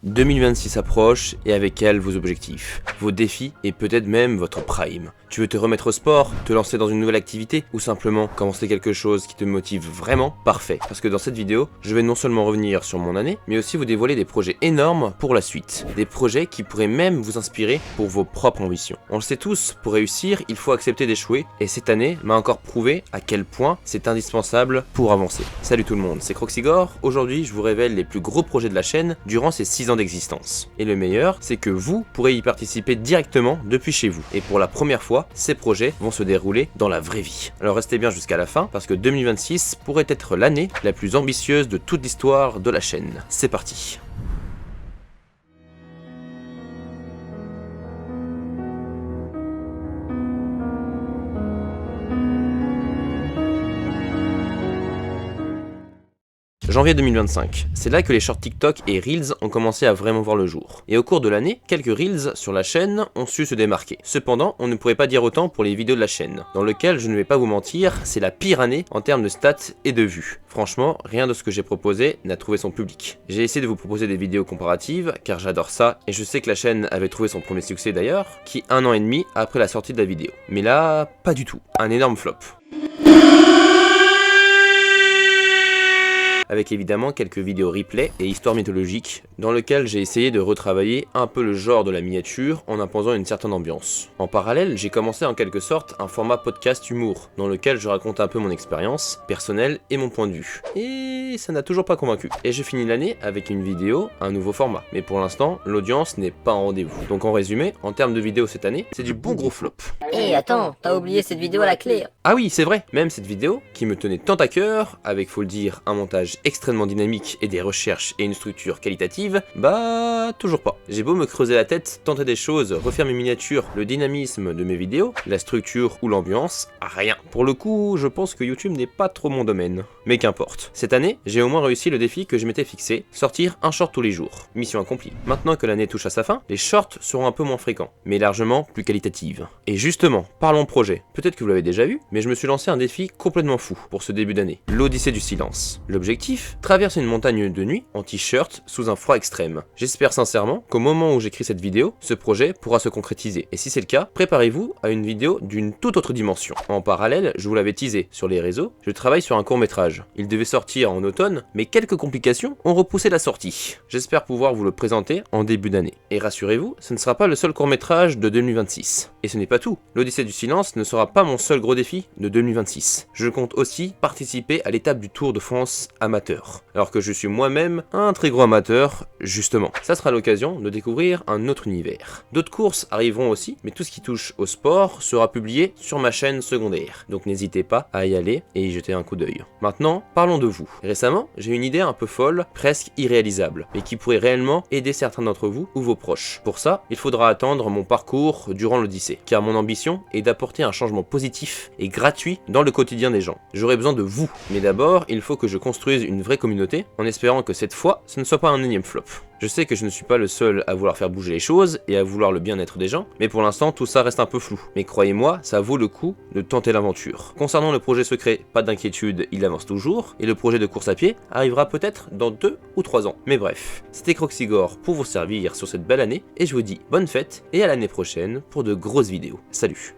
2026 approche et avec elle vos objectifs, vos défis et peut-être même votre prime. Tu veux te remettre au sport, te lancer dans une nouvelle activité ou simplement commencer quelque chose qui te motive vraiment? Parfait, parce que dans cette vidéo, je vais non seulement revenir sur mon année, mais aussi vous dévoiler des projets énormes pour la suite. Des projets qui pourraient même vous inspirer pour vos propres ambitions. On le sait tous, pour réussir, il faut accepter d'échouer et cette année m'a encore prouvé à quel point c'est indispensable pour avancer. Salut tout le monde, c'est Croxigore. Aujourd'hui, je vous révèle les plus gros projets de la chaîne durant ces 6 ans d'existence. Et le meilleur, c'est que vous pourrez y participer directement depuis chez vous. Et pour la première fois, ces projets vont se dérouler dans la vraie vie. Alors restez bien jusqu'à la fin parce que 2026 pourrait être l'année la plus ambitieuse de toute l'histoire de la chaîne. C'est parti. Janvier 2025, c'est là que les shorts TikTok et Reels ont commencé à vraiment voir le jour. Et au cours de l'année, quelques Reels sur la chaîne ont su se démarquer. Cependant, on ne pourrait pas dire autant pour les vidéos de la chaîne, dans lequel, je ne vais pas vous mentir, c'est la pire année en termes de stats et de vues. Franchement, rien de ce que j'ai proposé n'a trouvé son public. J'ai essayé de vous proposer des vidéos comparatives, car j'adore ça, et je sais que la chaîne avait trouvé son premier succès d'ailleurs, qui 1 an et demi après la sortie de la vidéo. Mais là, pas du tout. Un énorme flop. Avec évidemment quelques vidéos replay et histoires mythologiques, dans lesquelles j'ai essayé de retravailler un peu le genre de la miniature en imposant une certaine ambiance. En parallèle, j'ai commencé en quelque sorte un format podcast humour, dans lequel je raconte un peu mon expérience personnelle et mon point de vue. Et ça n'a toujours pas convaincu. Et je finis l'année avec une vidéo, un nouveau format. Mais pour l'instant, l'audience n'est pas en rendez-vous. Donc en résumé, en termes de vidéos cette année, c'est du bon gros flop. Hé, attends, t'as oublié cette vidéo à la clé. Ah oui, c'est vrai, même cette vidéo, qui me tenait tant à cœur, avec faut le dire, un montage extrêmement dynamique et des recherches et une structure qualitative, bah toujours pas. J'ai beau me creuser la tête, tenter des choses, refaire mes miniatures, le dynamisme de mes vidéos, la structure ou l'ambiance, rien. Pour le coup, je pense que YouTube n'est pas trop mon domaine. Mais qu'importe. Cette année, j'ai au moins réussi le défi que je m'étais fixé, sortir un short tous les jours. Mission accomplie. Maintenant que l'année touche à sa fin, les shorts seront un peu moins fréquents, mais largement plus qualitatives. Et justement, parlons projet. Peut-être que vous l'avez déjà vu, mais je me suis lancé un défi complètement fou pour ce début d'année. L'Odyssée du silence. L'objectif, traverser une montagne de nuit en t-shirt sous un froid extrême. J'espère sincèrement qu'au moment où j'écris cette vidéo, ce projet pourra se concrétiser. Et si c'est le cas, préparez-vous à une vidéo d'une toute autre dimension. En parallèle, je vous l'avais teasé sur les réseaux, je travaille sur un court-métrage. Il devait sortir en automne, mais quelques complications ont repoussé la sortie. J'espère pouvoir vous le présenter en début d'année. Et rassurez-vous, ce ne sera pas le seul court-métrage de 2026. Et ce n'est pas tout. L'Odyssée du silence ne sera pas mon seul gros défi de 2026. Je compte aussi participer à l'étape du Tour de France amateur. Alors que je suis moi-même un très gros amateur, justement. Ça sera l'occasion de découvrir un autre univers. D'autres courses arriveront aussi, mais tout ce qui touche au sport sera publié sur ma chaîne secondaire. Donc n'hésitez pas à y aller et y jeter un coup d'œil. Maintenant, parlons de vous. Récemment, j'ai une idée un peu folle, presque irréalisable, mais qui pourrait réellement aider certains d'entre vous ou vos proches. Pour ça, il faudra attendre mon parcours durant l'Odyssée, car mon ambition est d'apporter un changement positif et gratuit dans le quotidien des gens. J'aurai besoin de vous, mais d'abord, il faut que je construise une vraie communauté, en espérant que cette fois, ce ne soit pas un énième flop. Je sais que je ne suis pas le seul à vouloir faire bouger les choses et à vouloir le bien-être des gens, mais pour l'instant tout ça reste un peu flou. Mais croyez-moi, ça vaut le coup de tenter l'aventure. Concernant le projet secret, pas d'inquiétude, il avance toujours, et le projet de course à pied arrivera peut-être dans 2 ou 3 ans. Mais bref, c'était Croxigore pour vous servir sur cette belle année, et je vous dis bonne fête et à l'année prochaine pour de grosses vidéos. Salut!